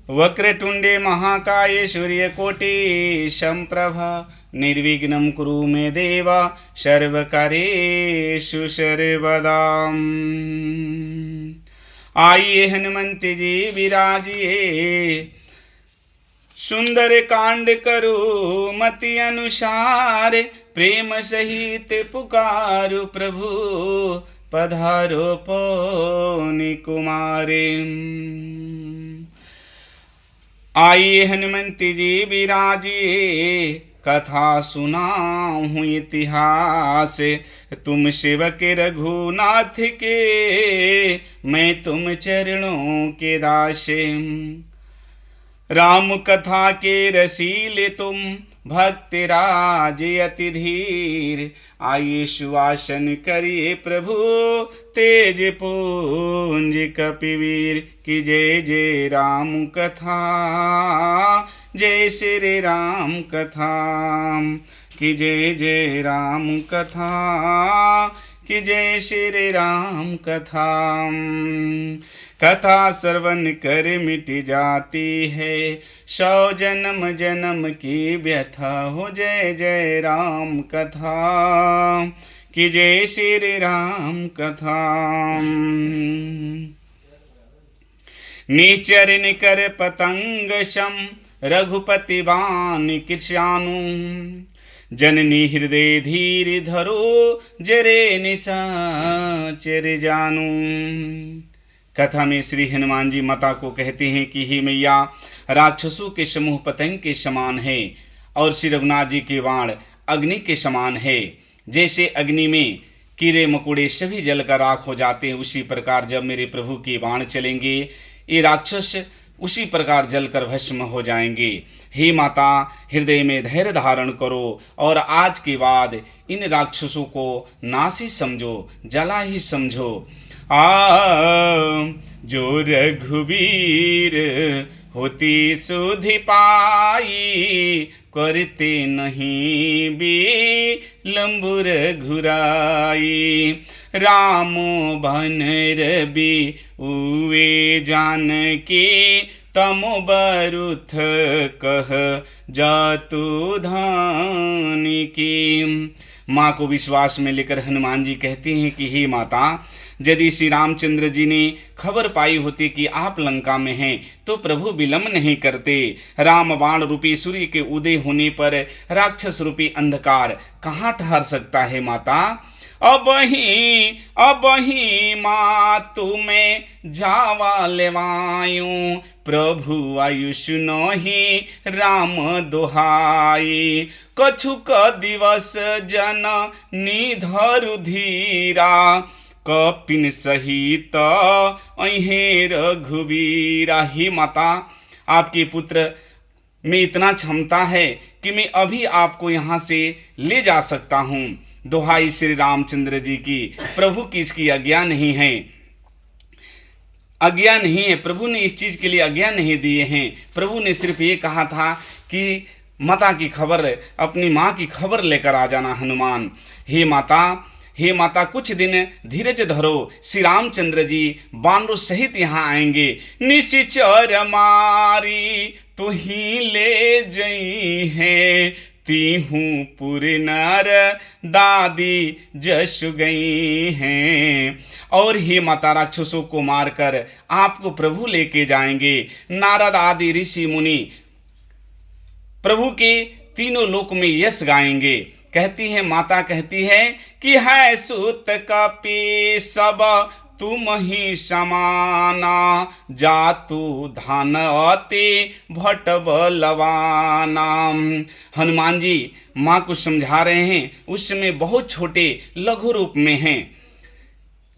वक्रतुंडे महाकाये सूर्यकोटि संप्रभ निर्विघ्नं कुरु मे देव सर्वकार्येषु सर्वदा। आइए हनुमंत जी विराजिए, सुंदर कांड करो मति अनुसार, प्रेम सहित पुकारो प्रभु पधारो पौनि कुमारे। आइए हनुमंत जी विराजिए, कथा सुनाऊँ इतिहास, तुम सेवक रघुनाथ के मैं तुम चरणों के दास। राम कथा के रसीले तुम भक्त राज अति धीर, आइए सुवासन करिए प्रभु तेज पुंज कपिवीर। की जय जय राम कथा, जय श्री राम कथा, की जय जय राम कथा, की जय श्री राम कथा। कथा श्रवण कर मिट जाती है, 100 जन्म जन्म की व्यथा हो। जय जय राम कथा, की जय श्री राम कथा। निचर निकर पतंग सम, रघुपति बाण कृशानु, जननी हृदय धीर धरो, जरे निशाचर जानू। कथा में श्री हनुमान जी माता को कहते हैं कि हे मैया, राक्षसों के समूह पतंग के समान है और श्री रघुनाथ जी के बाण अग्नि के समान है। जैसे अग्नि में कीड़े मकोड़े सभी जलकर राख हो जाते हैं, उसी प्रकार जब मेरे प्रभु के बाण चलेंगे ये राक्षस उसी प्रकार जलकर भस्म हो जाएंगे। हे माता, हृदय में धैर्य धारण करो और आज के बाद इन राक्षसों को नाश ही समझो, जला ही समझो। जो रघुवीर होती सुधि पाई, करते नहीं बिलंबुर घुराई। रामो भनर भी उए जानकी, तमो बरुथ कह जातु धानी की। माँ को विश्वास में लेकर हनुमान जी कहते हैं कि हे माता, यदि श्री रामचंद्र जी ने खबर पाई होती कि आप लंका में हैं तो प्रभु विलंब नहीं करते। राम बाण रूपी सूर्य के उदय होने पर राक्षस रूपी अंधकार कहाँ ठहर सकता है माता। अब ही माँ तुम्हें जावा लेवायूं, प्रभु आयुष नही राम दोहाई। कछुक दिवस जन निधरु धीरा, कपिन सहित अहे रघुवीरा। ही माता, आपके पुत्र में इतना क्षमता है कि मैं अभी आपको यहाँ से ले जा सकता हूँ। दोहाई श्री रामचंद्र जी की, प्रभु की इसकी आज्ञा नहीं है, आज्ञा नहीं है। प्रभु ने इस चीज़ के लिए आज्ञा नहीं दिए हैं। प्रभु ने सिर्फ ये कहा था कि माता की खबर, अपनी माँ की खबर लेकर आ जाना हनुमान। हे माता, कुछ दिन धीरज धरो, श्री रामचंद्र जी बानरों सहित यहाँ आएंगे। निशिचर मारी तू ही ले जई है, तीहूँ पुर नर दादी जस गई हैं। और हे माता, राक्षसों को मारकर आपको प्रभु लेके जाएंगे। नारद आदि ऋषि मुनि प्रभु के तीनों लोक में यश गाएंगे। कहती है माता, कहती है कि है सुत कपि सब तुम ही समाना, जातु धान अति भट बलवाना। हनुमान जी माँ को समझा रहे हैं, उस समय बहुत छोटे लघु रूप में हैं,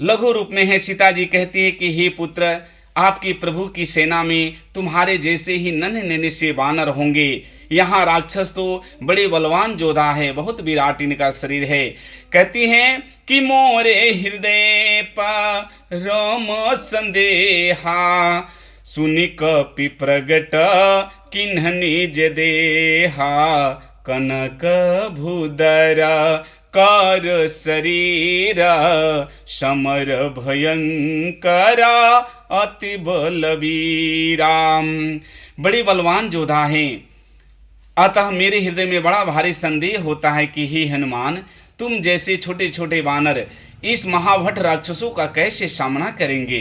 लघु रूप में है। सीता जी कहती है कि हे पुत्र, आपकी प्रभु की सेना में तुम्हारे जैसे ही नन्हे नन्हे से वानर होंगे। यहाँ राक्षस तो बड़े बलवान योद्धा है, बहुत विराट इनका शरीर है। कहती हैं कि मोरे हृदय पर राम संदेहा, सुनि कपि प्रगट किन्ह निज देहा, कनक भूधर कर शरीर, समर भयंकरा अति बलवीरा। बड़े बलवान योद्धा हैं, अतः मेरे हृदय में बड़ा भारी संदेह होता है कि हे हनुमान, तुम जैसे छोटे छोटे वानर इस महाभट राक्षसों का कैसे सामना करेंगे।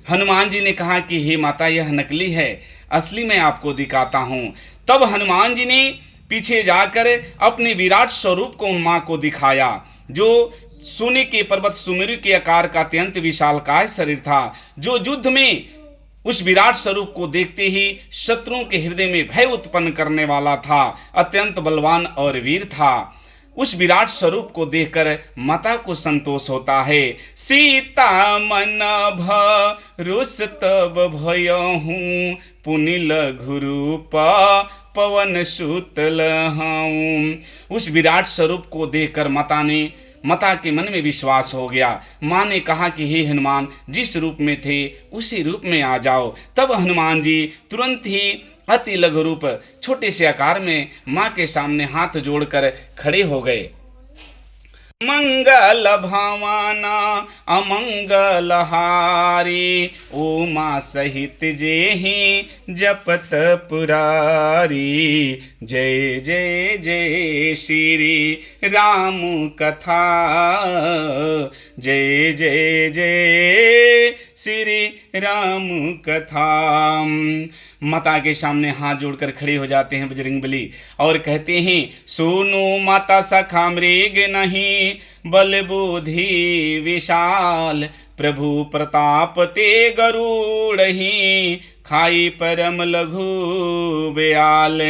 हनुमान जी ने कहा कि हे माता, यह नकली है, असली मैं आपको दिखाता हूँ। तब हनुमान जी ने पीछे जाकर अपने विराट स्वरूप को उन माँ को दिखाया, जो सोने के पर्वत सुमेरु के आकार का अत्यंत विशालकाय शरीर था, जो युद्ध में उस विराट स्वरूप को देखते ही शत्रुओं के हृदय में भय उत्पन्न करने वाला था, अत्यंत बलवान और वीर था। उस विराट स्वरूप को देखकर माता को संतोष होता है। सीता मन भरोस तब भयहूँ, पुनि लघु रूप पवन सुत लहऊँ। उस विराट स्वरूप को देखकर माता के मन में विश्वास हो गया। माँ ने कहा कि हे हनुमान, जिस रूप में थे उसी रूप में आ जाओ। तब हनुमान जी तुरंत ही अति लघु रूप छोटे से आकार में माँ के सामने हाथ जोड़कर खड़े हो गए। मंगल भवाना अमंगल हारी, उमा सहित जेहि जपत पुरारी। जय जय जय श्री राम कथा, जय जय जय श्री राम कथा। माता के सामने हाथ जोड़कर खड़े हो जाते हैं बजरंगबली और कहते हैं, सुनो माता सखा मृग नहीं, बल बुद्धि विशाल। प्रभु प्रताप ते गरुड़ ही, खाई परम लघु ब्याल।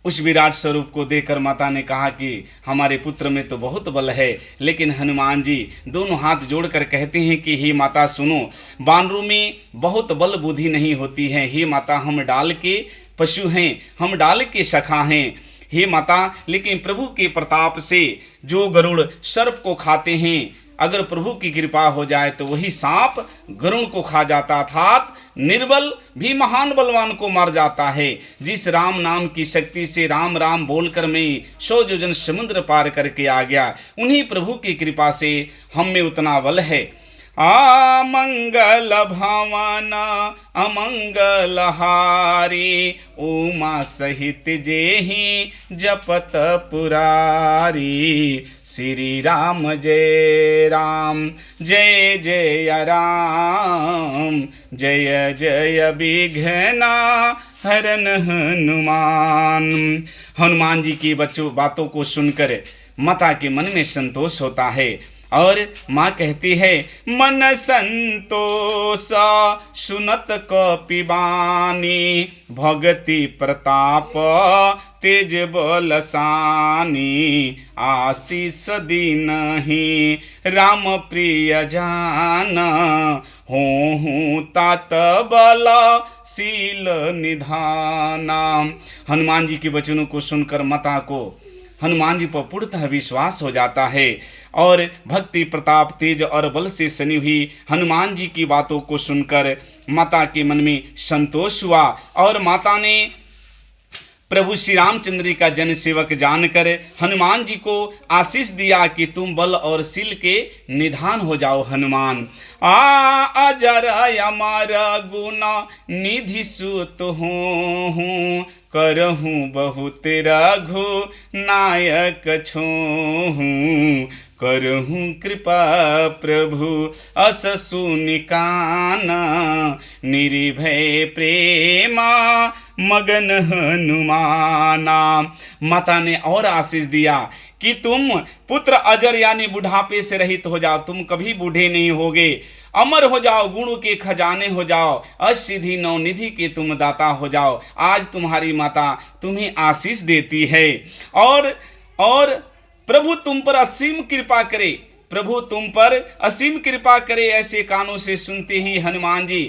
उस विराट स्वरूप को देखकर माता ने कहा कि हमारे पुत्र में तो बहुत बल है, लेकिन हनुमान जी दोनों हाथ जोड़कर कहते हैं कि हे माता सुनो, वानरों में बहुत बल बुद्धि नहीं होती है। हे माता, हम डाल के पशु हैं, हम डाल के सखा हैं। हे माता, लेकिन प्रभु के प्रताप से जो गरुड़ सर्प को खाते हैं, अगर प्रभु की कृपा हो जाए तो वही सांप गरुड़ को खा जाता, अर्थात निर्बल भी महान बलवान को मार जाता है। जिस राम नाम की शक्ति से राम राम बोलकर मैं 100 योजन समुद्र पार करके आ गया, उन्हीं प्रभु की कृपा से हम में उतना बल है। मंगल भवन अमंगल हारी, उमा सहित जेहि जपत पुरारी। श्री राम जय राम, जय जय राम, जय जय विघ्ना हरन हनुमान। हनुमान जी की बातों को सुनकर माता के मन में संतोष होता है और माँ कहती है, मन संतोषा सुनत कपिबानी, भगति प्रताप तेज बलसानी। आशीष दीनहि राम प्रिय जान, हो तात बल शील निधाना। हनुमान जी के वचनों को सुनकर माता को हनुमान जी पर पूर्णतः विश्वास हो जाता है और भक्ति प्रताप तेज और बल से सनी हुई हनुमान जी की बातों को सुनकर माता के मन में संतोष हुआ और माता ने प्रभु श्री रामचंद्र का जन सेवक जानकर हनुमान जी को आशीष दिया कि तुम बल और शील के निधान हो जाओ हनुमान। अजर अमर गुण निधि सुत हूँ, करहूँ बहुत रघु नायक छोहूँ। करहूँ कृपा प्रभु अस सुनिकाना, निर्भय प्रेमा मगन हनुमाना। माता ने और आशीष दिया कि तुम पुत्र अजर यानी बुढ़ापे से रहित हो जाओ, तुम कभी बूढ़े नहीं होगे, अमर हो जाओ, गुणों के खजाने हो जाओ, असिद्धि नवनिधि के तुम दाता हो जाओ। आज तुम्हारी माता तुम्हें आशीष देती है और प्रभु तुम पर असीम कृपा करे, प्रभु तुम पर असीम कृपा करे। ऐसे कानों से सुनते ही हनुमान जी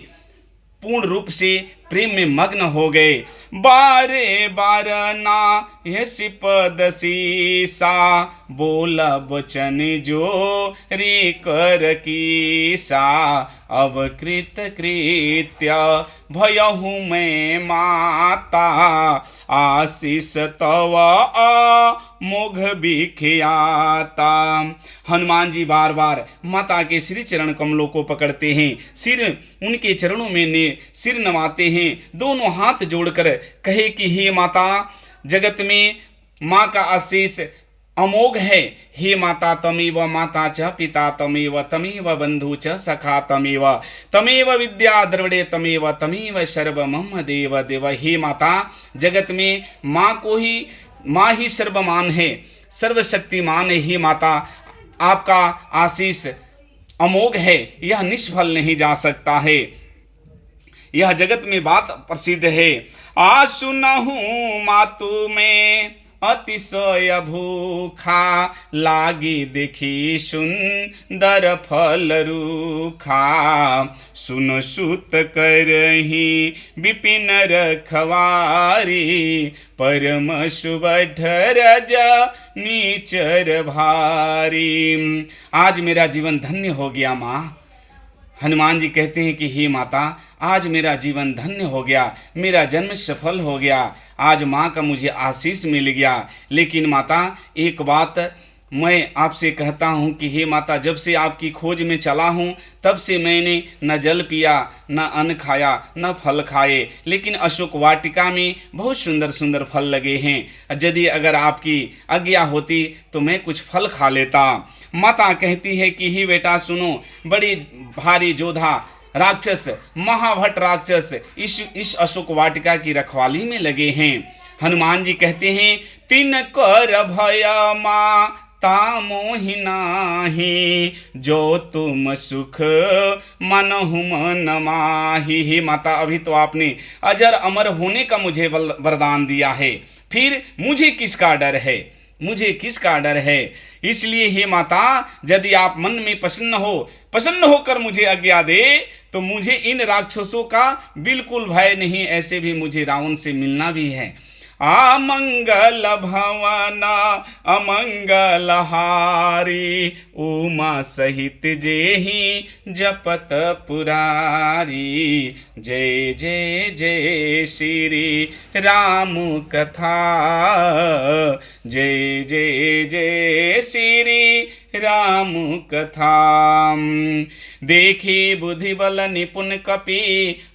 पूर्ण रूप से प्रेम में मग्न हो गए। बारे बार ना यश पद सीसा, बोला बचन जो रे कर कीसा, अब कृत कृत्य भयहु मैं माता, आशीष तव मोघ बिख्याता। हनुमान जी बार बार माता के श्री चरण कमलों को पकड़ते हैं, सिर उनके चरणों में सिर नवाते हैं, दोनों हाथ जोड़कर कहे कि हे माता, जगत में माँ का आशीष अमोघ है। हे माता तमेव माता च पिता तमेव, तमेव बंधु च सखा तमेव, तमेव विद्या द्रविड़े तमेव, तमेव सर्व मम देव देव। हे माता, जगत में माँ ही सर्वमान है, सर्वशक्तिमान है। हे माता, आपका आशीष अमोघ है, यह निष्फल नहीं जा सकता है। यह जगत में बात प्रसिद्ध है। आ सुनहु मातु में अतिशय भूखा, लागी देखी सुंदर फल रूखा, सुन सुत करही विपिन रखवारी, परम सुबढ़ रज नीचर भारी। आज मेरा जीवन धन्य हो गया माँ। हनुमान जी कहते हैं कि हे माता, आज मेरा जीवन धन्य हो गया, मेरा जन्म सफल हो गया, आज माँ का मुझे आशीष मिल गया। लेकिन माता, एक बात मैं आपसे कहता हूँ कि हे माता, जब से आपकी खोज में चला हूँ तब से मैंने न जल पिया, न अन्न खाया, न फल खाए, लेकिन अशोक वाटिका में बहुत सुंदर सुंदर फल लगे हैं। यदि अगर आपकी आज्ञा होती तो मैं कुछ फल खा लेता। माता कहती है कि हे बेटा सुनो, बड़ी भारी जोधा राक्षस, महाभट राक्षस इस अशोक वाटिका की रखवाली में लगे हैं। हनुमान जी कहते हैं, तिन कर भय माँ ता मोहि नाही, जो तुम सुख मनहु मन माही। हे माता, अभी तो आपने अजर अमर होने का मुझे वरदान दिया है, फिर मुझे किसका डर है, मुझे किसका डर है। इसलिए हे माता, यदि आप मन में प्रसन्न होकर मुझे आज्ञा दे तो मुझे इन राक्षसों का बिल्कुल भय नहीं, ऐसे भी मुझे रावण से मिलना भी है। आमंगल भवन अमंगल हारी, उमा सहित जेहि जपत पुरारी, जय जय जय श्री राम कथा, जय जय जय श्री राम कथा। देखी बुद्धि बल निपुण कपि,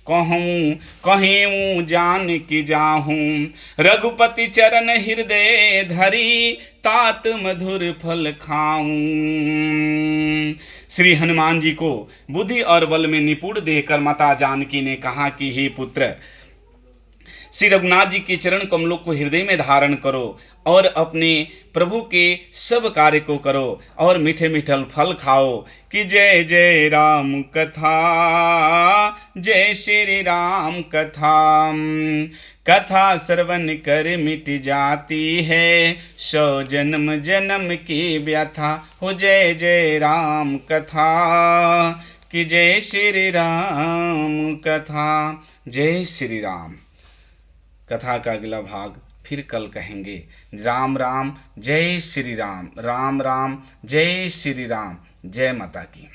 कहूँ जान की जाहूँ, रघुपति चरण हृदय धरी, तात मधुर फल खाऊं। श्री हनुमान जी को बुद्धि और बल में निपुण देखकर माता जानकी ने कहा कि हे पुत्र, श्री रघुनाथ जी के चरण कमलों को हृदय में धारण करो और अपने प्रभु के सब कार्य को करो और मीठे मीठे फल खाओ। कि जय जय राम कथा, जय श्री राम कथा, कथा श्रवण कर मिट जाती है, 100 जन्म जन्म की व्यथा। हो जय जय राम कथा, कि जय श्री राम कथा, जय श्री राम। कथा का अगला भाग फिर कल कहेंगे। राम राम जय श्री राम, राम राम जय श्री राम। जय माता की।